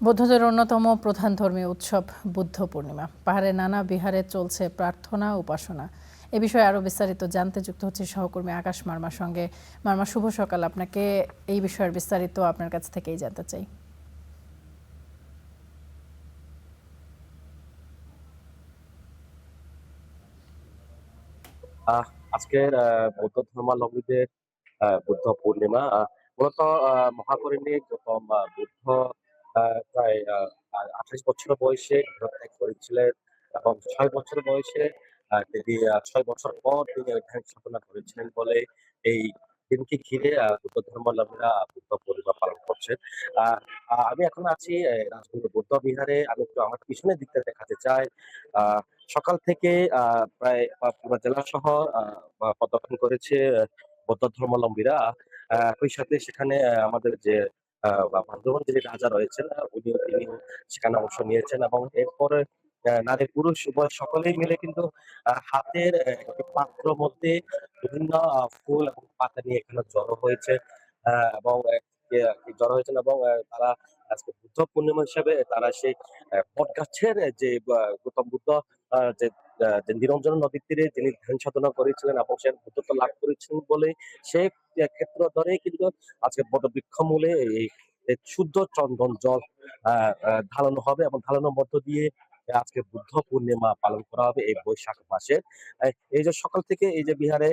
বৌদ্ধদের অন্যতম প্রধান ধর্মীয় উৎসব বুদ্ধ পূর্ণিমা। পাহাড়ে নানা বিহারে চলছে প্রার্থনা উপাসনা। এ বিষয়ে আরো বিস্তারিত জানতে যুক্ত হচ্ছে সহকর্মী আকাশ মার্মার সঙ্গে। মার্মা, শুভ সকাল। আপনাকে এই বিষয়ের বিস্তারিত আপনার কাছ থেকেই জানতে চাই। আজকের বৌদ্ধ ধর্মাবলম্বীদের বুদ্ধ পূর্ণিমা। মূলত মহাপরিনির্বাণ গৌতম বুদ্ধ প্রায় 28 বছর বয়সে গৃহত্যাগ করেছিলেন এবং 6 বছর বয়সে তিনি 6 বছর পর তিনি ধ্যান সাধনা করেছিলেন বলে এই দিনকে ঘিরে বুদ্ধ ধর্মাবলম্বীরা বুদ্ধ পূর্ণিমা পালন করছেন। আহ, আমি এখন আছি রাজগুরু বৌদ্ধ বিহারে। আমি একটু আমার পিছনের দিকটা দেখাতে চাই। আহ, সকাল থেকে প্রায় পুরো জেলা শহর প্রদক্ষিণ করেছে বৌদ্ধ ধর্মাবলম্বীরা। একই সাথে সেখানে আমাদের যে বর্ধমান যিনি রাজা রয়েছেন তিনিও সেখানে অংশ নিয়েছেন এবং এরপরে নারী পুরুষ উভয় সকলেই মিলে কিন্তু হাতের একটি পাত্র মধ্যে বিভিন্ন ফুল এবং পাতা নিয়ে এখানে জড়ো হয়েছে এবং জড়ো হয়েছেন এবং তারা আজকে বুদ্ধ পূর্ণিমা হিসেবে তারা সেই বট গাছের যে গৌতম বুদ্ধ যে যে নিরঞ্জন নদীর তীরে যিনি ধ্যান সাধনা করেছিলেন এবং সে বুদ্ধত্ব লাভ করেছিলেন বলে সেই ক্ষেত্র ধরে কিন্তু আজকে বটবৃক্ষ মূলে এই এই শুদ্ধ চন্দন জল ঢালানো হবে এবং ঢালানোর মধ্য দিয়ে আজকে বুদ্ধ পূর্ণিমা পালন করা হবে এই বৈশাখ মাসে। এই যে সকাল থেকে এই যে বিহারে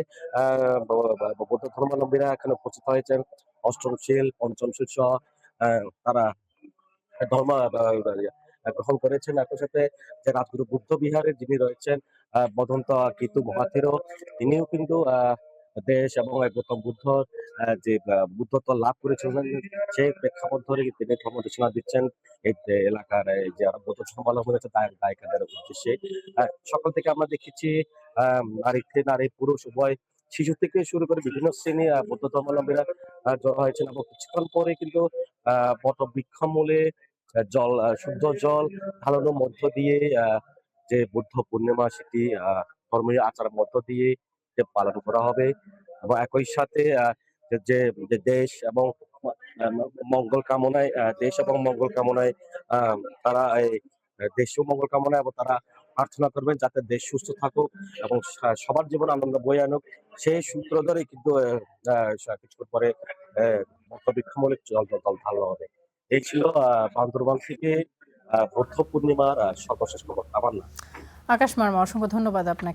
বৌদ্ধ ধর্মাবলম্বীরা এখানে উপস্থিত হয়েছেন, অষ্টম শীল পঞ্চম শীল সহ তারা ধর্ম গ্রহণ করেছেন। একই সাথে যে রাজগুরু বুদ্ধ বিহারের যিনি রয়েছেন বদন্ত কিতু মহাথেরো, তিনিও কিন্তু দেশ এবং গৌতম বুদ্ধ যে বুদ্ধত্ব লাভ করেছিলেন সেই প্রেক্ষাপট ধরে তিনি ধর্ম দেশনা দিচ্ছেন এই যে এলাকার এই যে বৌদ্ধ ধর্মাবলম্বী রয়েছে দায়িকাদের উদ্দেশ্যে। সকাল থেকে আমরা দেখেছি নারী থেকে নারী পুরুষ উভয়, শিশু থেকে শুরু করে বিভিন্ন শ্রেণী বৌদ্ধ ধর্মাবলম্বীরা জড়ো হয়েছেন এবং কিছুক্ষণ পরে কিন্তু বট বৃক্ষ মূলে জল শুদ্ধ জল ঢালানোর মধ্য দিয়ে যে বুদ্ধ পূর্ণিমা সেটি ধর্মীয় আচারের মধ্য দিয়ে যে পালন করা হবে এবং একই সাথে যে যে যে দেশ এবং মঙ্গল কামনায় দেশ এবং মঙ্গল কামনায় আহ, তারা এই দেশীয় মঙ্গল কামনায় এবং তারা প্রার্থনা করবেন যাতে দেশ সুস্থ থাকুক এবং সবার জীবন আনন্দ বয়ে আনুক। সেই সূত্র ধরে কিন্তু কিছুক্ষণ পরে বৃক্ষমূলিক জল জল ঢালানো হবে। এই ছিল বান্দরবান থেকে বৌদ্ধ পূর্ণিমার সর্বশেষ খবর। আমার না আকাশ মার্মা, অসংখ্য ধন্যবাদ আপনাকে।